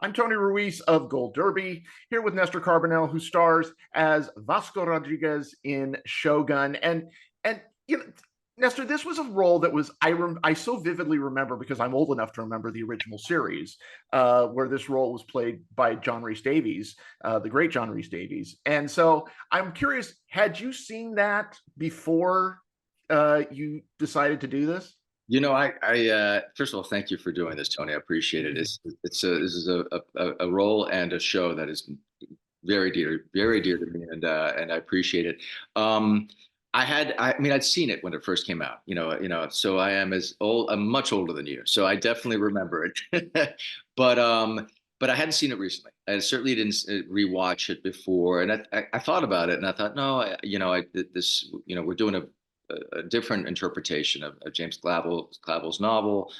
I'm Tony Ruiz of Gold Derby, here with Nestor Carbonell, who stars as Vasco Rodrigues in Shōgun. And you know, Nestor, this was a role that was I so vividly remember because I'm old enough to remember the original series, where this role was played by John Rhys Davies, the great John Rhys Davies. And so I'm curious, had you seen that before you decided to do this? First of all, thank you for doing this, Tony. I appreciate it. This is a role and a show that is very dear to me, and I appreciate it. I'd seen it when it first came out, so I am as old, I'm much older than you, so I definitely remember it. But, but I hadn't seen it recently. I certainly didn't rewatch it before, and I thought about it, and I thought, no, we're doing a different interpretation of James Clavell's novel.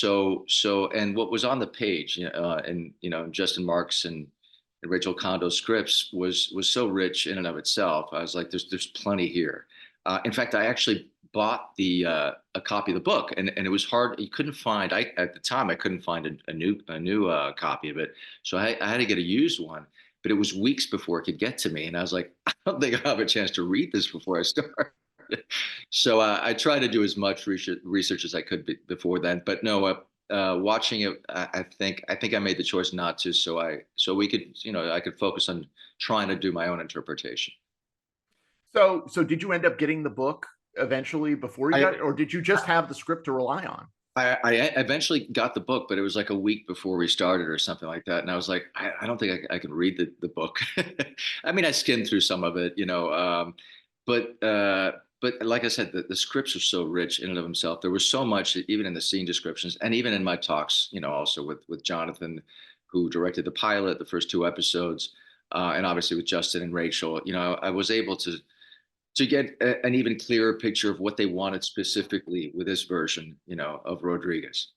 And what was on the page, and Justin Marks and Rachel Condo's scripts was so rich in and of itself. I was like, there's plenty here. In fact, I actually bought a copy of the book, and it was hard. You couldn't find. At the time I couldn't find a new copy of it, so I had to get a used one. But it was weeks before it could get to me, and I was like, I don't think I'll have a chance to read this before I start. So I tried to do as much research as I could before then. But no, watching it, I think I made the choice not to, so we could, I could focus on trying to do my own interpretation. So did you end up getting the book eventually before you I, got it, or did you just have the script to rely on? I eventually got the book, but it was like a week before we started or something like that. And I was like, I don't think I can read the book. I mean, I skimmed through some of it, but like I said, the scripts are so rich in and of themselves. There was so much, even in the scene descriptions, and even in my talks, also with Jonathan, who directed the pilot, the first two episodes, and obviously with Justin and Rachel. I was able to get an even clearer picture of what they wanted specifically with this version, of Rodrigues.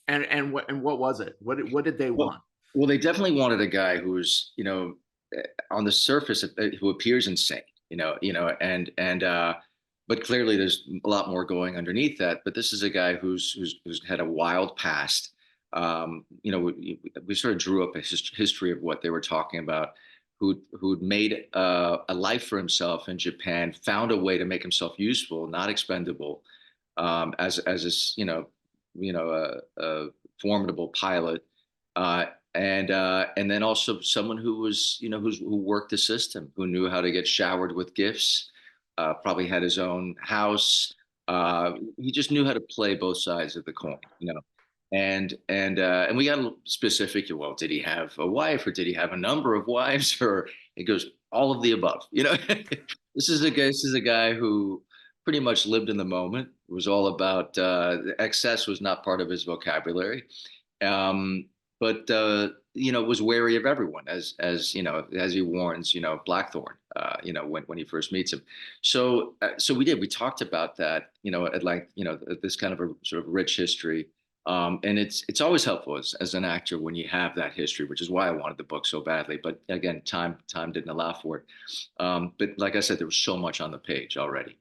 And what was it? What did they Well, want? well, they definitely wanted a guy who's, on the surface, who appears insane, but clearly there's a lot more going underneath that. But this is a guy who's had a wild past. We sort of drew up a history of what they were talking about. Who'd made a life for himself in Japan, found a way to make himself useful, not expendable, as this, a formidable pilot, and then also someone who was, who worked the system, who knew how to get showered with gifts, probably had his own house. He just knew how to play both sides of the coin, and we got a little specific. Well, did he have a wife, or did he have a number of wives? Or it goes all of the above. This is a guy who pretty much lived in the moment. It was all about excess was not part of his vocabulary, but was wary of everyone, as he warns, Blackthorn, when he first meets him. So we talked about that, at length, this kind of a sort of rich history. And it's always helpful as an actor when you have that history, which is why I wanted the book so badly. But again, time didn't allow for it. But like I said, there was so much on the page already.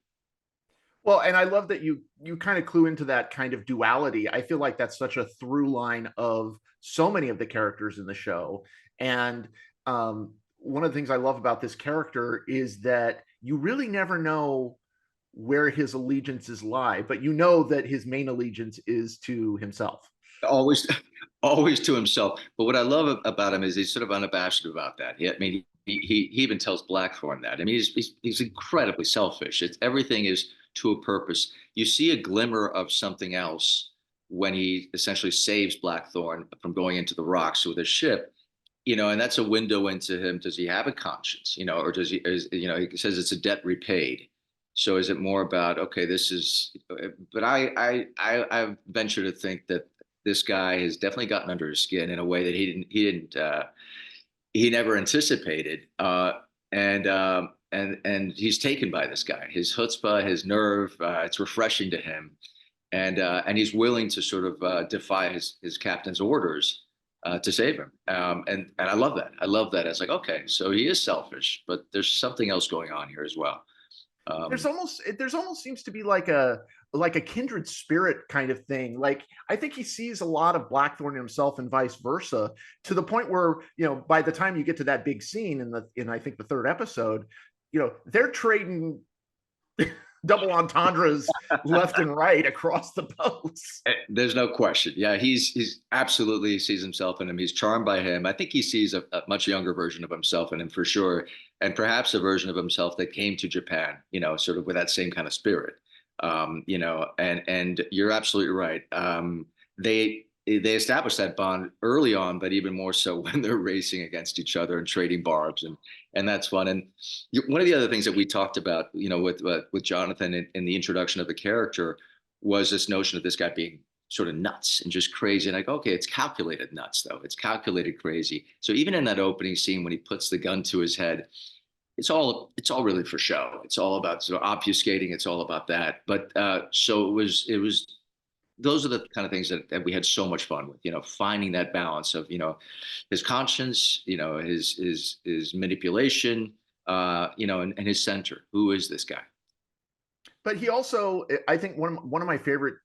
Well, and I love that you kind of clue into that kind of duality. I feel like that's such a through line of so many of the characters in the show. And one of the things I love about this character is that you really never know where his allegiances lie, but you know that his main allegiance is to himself. Always, always to himself. But what I love about him is he's sort of unabashed about that. I mean, he even tells Blackthorn that. I mean, he's incredibly selfish. It's everything is to a purpose. You see a glimmer of something else when he essentially saves Blackthorn from going into the rocks with his ship. And that's a window into him. Does he have a conscience? Or does he says it's a debt repaid. So is it more about, okay, this is, but I venture to think that this guy has definitely gotten under his skin in a way that he never anticipated. And he's taken by this guy, his chutzpah, his nerve. It's refreshing to him, and he's willing to sort of defy his captain's orders to save him. And I love that. I love that. It's like, okay, so he is selfish, but there's something else going on here as well. There's almost seems to be like a kindred spirit kind of thing. Like I think he sees a lot of Blackthorne himself and vice versa, to the point where, by the time you get to that big scene in I think the third episode, they're trading double entendres left and right across the boats. There's no question. Yeah, he's absolutely sees himself in him. He's charmed by him. I think he sees a much younger version of himself in him for sure, and perhaps a version of himself that came to Japan, sort of with that same kind of spirit. And you're absolutely right. They established that bond early on, but even more so when they're racing against each other and trading barbs, and that's fun. And one of the other things that we talked about, with Jonathan in the introduction of the character was this notion of this guy being sort of nuts and just crazy. And I go, okay, it's calculated nuts though. It's calculated crazy. So even in that opening scene when he puts the gun to his head, it's all really for show. It's all about sort of obfuscating. It's all about that. But so it was those are the kind of things that we had so much fun with, finding that balance of, his conscience, his manipulation, and his center. Who is this guy? But he also, I think one of my favorite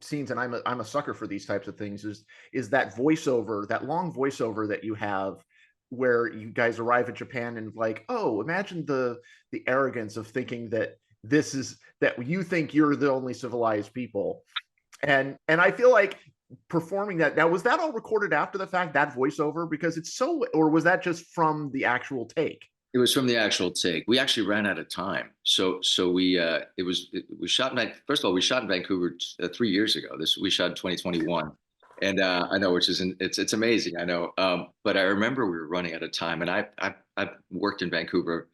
scenes, and I'm a sucker for these types of things, is that voiceover, that long voiceover that you have, where you guys arrive at Japan and like, oh, imagine the arrogance of thinking that you think you're the only civilized people. And I feel like performing that, now was that all recorded after the fact, that voiceover, because or was that just from the actual take? It was from the actual take. We actually ran out of time, so we we shot in first of all we shot in Vancouver 3 years ago. We shot in 2021, and I know, which is it's amazing. I know, but I remember we were running out of time, and I've worked in Vancouver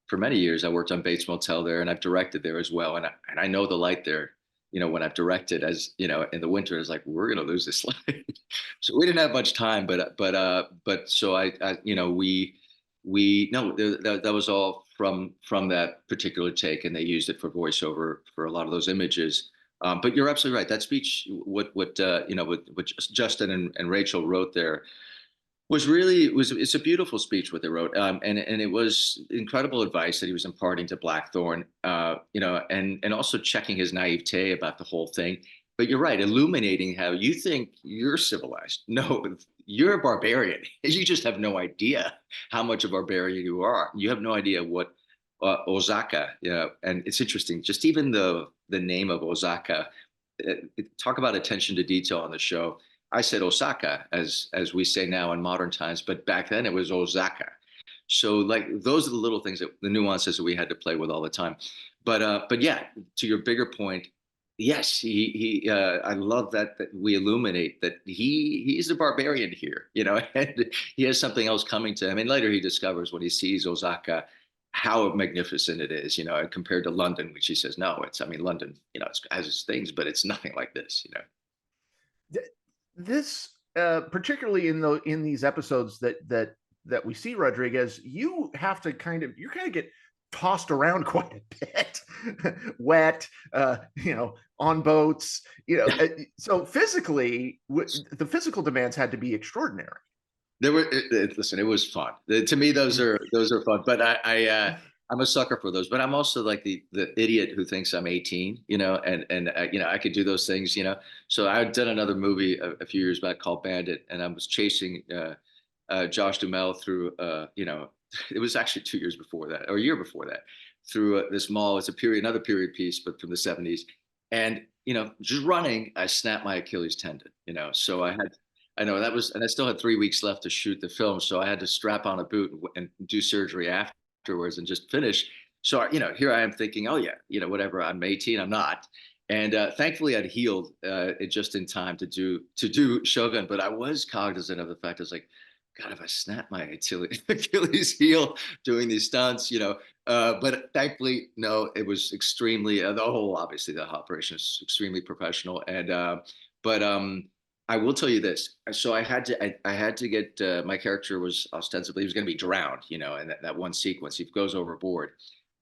for many years. I worked on Bates Motel there, and I've directed there as well, and I know the light there. When I've directed, as in the winter, it's like we're gonna lose this light. So we didn't have much time, but so we no, that was all from that particular take, and they used it for voiceover for a lot of those images. But you're absolutely right. That speech, what Justin and Rachel wrote there, it's a beautiful speech what they wrote, and it was incredible advice that he was imparting to Blackthorne, and also checking his naivete about the whole thing. But you're right, illuminating how you think you're civilized. No, you're a barbarian. You just have no idea how much of a barbarian you are. You have no idea what Osaka. And it's interesting. Just even the name of Osaka. Talk about attention to detail on the show. I said Osaka, as we say now in modern times, but back then it was Osaka. So like those are the little things, the nuances that we had to play with all the time. But yeah, to your bigger point, yes, I love that we illuminate that he's a barbarian here, and he has something else coming to him. And later he discovers when he sees Osaka how magnificent it is, compared to London, which he says, no, London, it has its things, but it's nothing like this. This particularly in these episodes that we see Rodrigues, you kind of get tossed around quite a bit, wet, on boats, so physically, the physical demands had to be extraordinary. Listen, it was fun. To me, those are fun. But I'm a sucker for those. But I'm also like the idiot who thinks I'm 18, and I could do those things, So I had done another movie a few years back called Bandit, and I was chasing Josh Duhamel through, it was actually 2 years before that, or a year before that, through this mall. It's another period piece, but from the 70s. And just running, I snapped my Achilles tendon. So I know that was, and I still had 3 weeks left to shoot the film, so I had to strap on a boot and do surgery afterwards and just finish. So here I am thinking, oh yeah, whatever. I'm 18. I'm not, and thankfully I'd healed just in time to do Shōgun. But I was cognizant of the fact I was like, God, if I snap my Achilles heel doing these stunts, but thankfully, no, it was extremely obviously the operation is extremely professional, and but I will tell you this. So I had to get my character was ostensibly he was going to be drowned, in that one sequence. He goes overboard,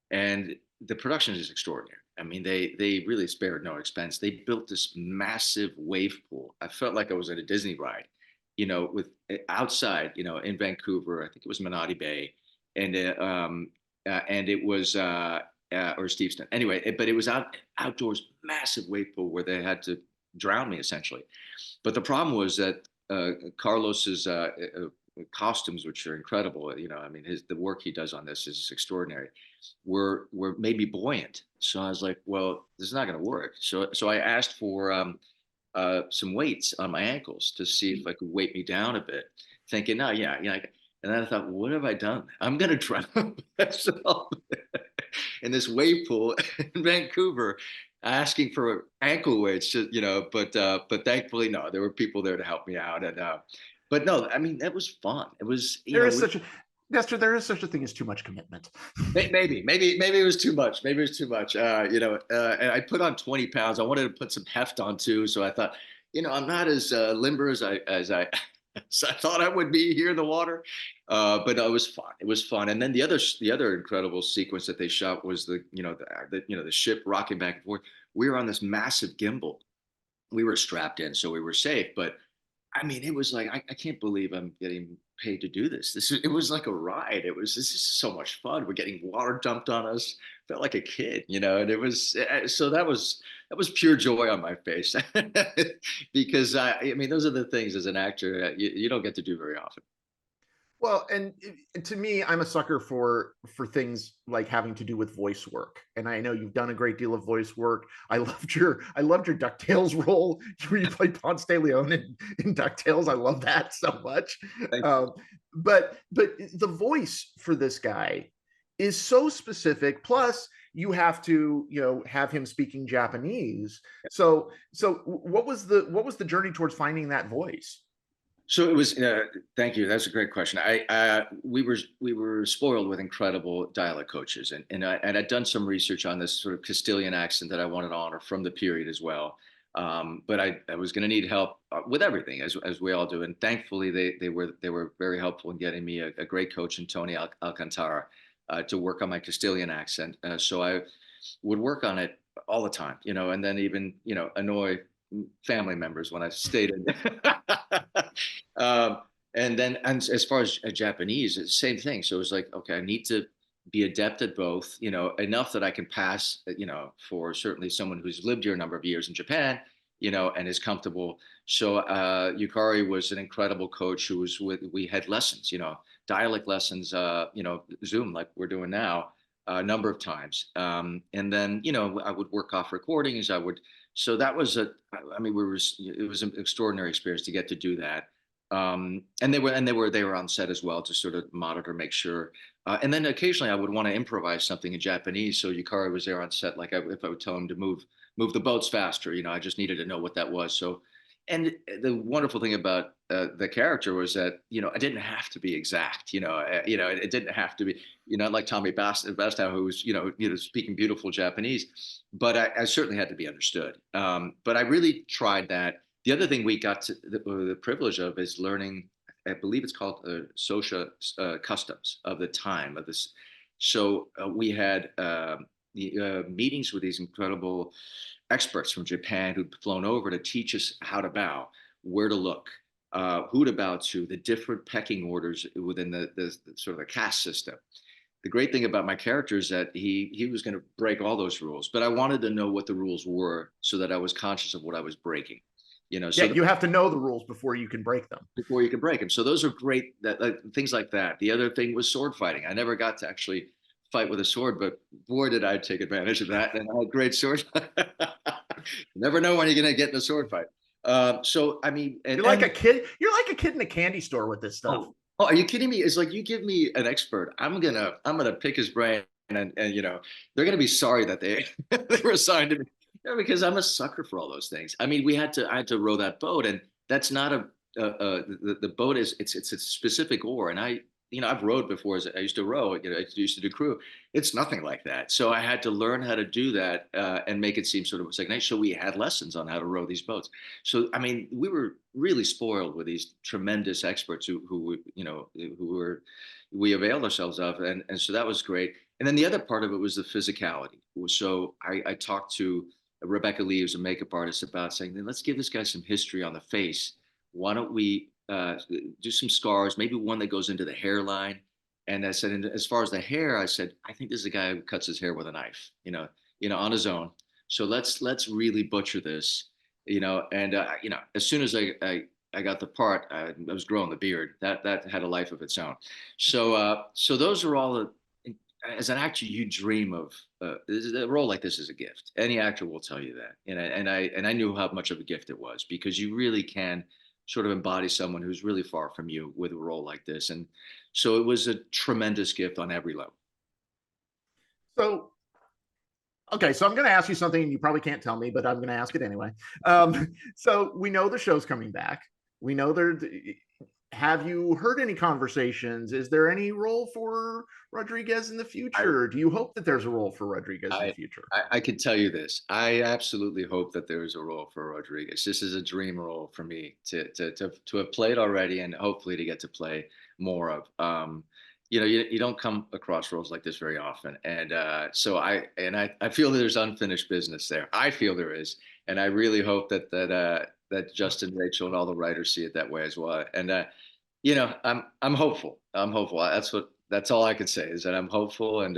and the production is extraordinary. I mean, they really spared no expense. They built this massive wave pool. I felt like I was at a Disney ride, with outside, in Vancouver. I think it was Menotti Bay, and it was or Steve Snow. Anyway, but it was outdoors, massive wave pool where they had to drown me essentially. But the problem was that Carlos's costumes, which are incredible, I mean, the work he does on this is extraordinary, were made me buoyant. So I was like, well, this is not going to work. So I asked for some weights on my ankles to see if I could weight me down a bit, thinking, no, yeah. And then I thought, what have I done? I'm going to drown myself in this wave pool in Vancouver, asking for ankle weights. But thankfully, no, there were people there to help me out. And but no, I mean, that was fun. It was, There is such a Nestor, there is such a thing as too much commitment. maybe it was too much. Maybe it was too much. And I put on 20 pounds. I wanted to put some heft on too. So I thought, I'm not as limber as I as I thought I would be here in the water. But no, it was fun. It was fun. And then the other incredible sequence that they shot was the ship rocking back and forth. We were on this massive gimbal. We were strapped in, so we were safe. But I mean, it was like I can't believe I'm getting paid to do this. It was like a ride. This is so much fun. We're getting water dumped on us. Felt like a kid, and it was so that was pure joy on my face because I mean those are the things as an actor you don't get to do very often. Well, and to me, I'm a sucker for things like having to do with voice work, and I know you've done a great deal of voice work. I loved your DuckTales role where you played Ponce de Leon in DuckTales. I love that so much. Thank But the voice for this guy is so specific. Plus, you have to have him speaking Japanese. So what was the journey towards finding that voice? So it was. Thank you. That's a great question. We were spoiled with incredible dialect coaches, and I'd done some research on this sort of Castilian accent that I wanted to honor from the period as well. But I was going to need help with everything, as we all do. And thankfully, they were very helpful in getting me a great coach in Tony Alcantara to work on my Castilian accent. So I would work on it all the time, and then even annoy family members when I stayed in. And as far as Japanese, it's the same thing. So it was like, okay, I need to be adept at both, enough that I can pass, for certainly someone who's lived here a number of years in Japan, and is comfortable. So Yukari was an incredible coach who was we had lessons, dialect lessons, Zoom like we're doing now a number of times. And then, I would work off recordings. So that was I mean, it was an extraordinary experience to get to do that. And they were on set as well to sort of monitor, make sure. And then occasionally I would want to improvise something in Japanese. So Yukari was there on set, like if I would tell him to move the boats faster, I just needed to know what that was. So, and the wonderful thing about the character was that I didn't have to be exact. It didn't have to be like Tommy Bastow, who was speaking beautiful Japanese, but I certainly had to be understood. But I really tried that. The other thing we got to the privilege of is learning, I believe it's called social customs of the time of this. So we had the meetings with these incredible experts from Japan who'd flown over to teach us how to bow, where to look, who to bow to, the different pecking orders within the sort of the caste system. The great thing about my character is that he was going to break all those rules, but I wanted to know what the rules were so that I was conscious of what I was breaking. So you have to know the rules before you can break them. Before you can break them. So those are great, things like that. The other thing was sword fighting. I never got to actually fight with a sword, but boy, did I take advantage of that. And I had great sword. Never know when you're going to get in a sword fight. So, I mean, you're like a kid in a candy store with this stuff. Oh, are you kidding me? It's like, you give me an expert, I'm going to pick his brain and they're going to be sorry that they were assigned to me. Because I'm a sucker for all those things. I mean, I had to row that boat, and that's not the boat is it's a specific oar, and I've rowed before. As I used to row, I used to do crew. It's nothing like that. So I had to learn how to do that and make it seem sort of like nice. So we had lessons on how to row these boats. So I mean, we were really spoiled with these tremendous experts who we availed ourselves of, and so that was great. And then the other part of it was the physicality. So I talked to Rebecca Lee, who's a makeup artist, about saying, let's give this guy some history on the face. Why don't we do some scars, maybe one that goes into the hairline, And I said, and as far as the hair, I said, I think this is a guy who cuts his hair with a knife, on his own. So let's really butcher this, And as soon as I got the part, I was growing the beard. That had a life of its own. So those are all the. As an actor, you dream of a role like this is a gift. Any actor will tell you that, and I knew how much of a gift it was, because you really can sort of embody someone who's really far from you with a role like this, and so it was a tremendous gift on every level. So, okay, so I'm going to ask you something, and you probably can't tell me, but I'm going to ask it anyway. So we know the show's coming back. We know there. Have you heard any conversations? Is there any role for Rodrigues in the future? Do you hope that there's a role for Rodrigues in the future? I can tell you this. I absolutely hope that there is a role for Rodrigues. This is a dream role for me to have played already, and hopefully to get to play more of. You don't come across roles like this very often, and so I feel there's unfinished business there. I feel there is, and I really hope that Justin, Rachel, and all the writers see it that way as well. And I'm hopeful. I'm hopeful. That's all I can say, is that I'm hopeful, and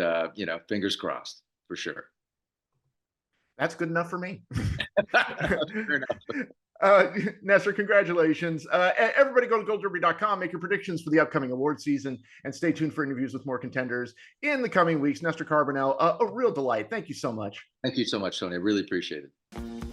fingers crossed for sure. That's good enough for me. Fair enough. Nestor, congratulations. Everybody go to goldderby.com, make your predictions for the upcoming award season, and stay tuned for interviews with more contenders in the coming weeks. Nestor Carbonell, a real delight. Thank you so much. Thank you so much, Tony. I really appreciate it.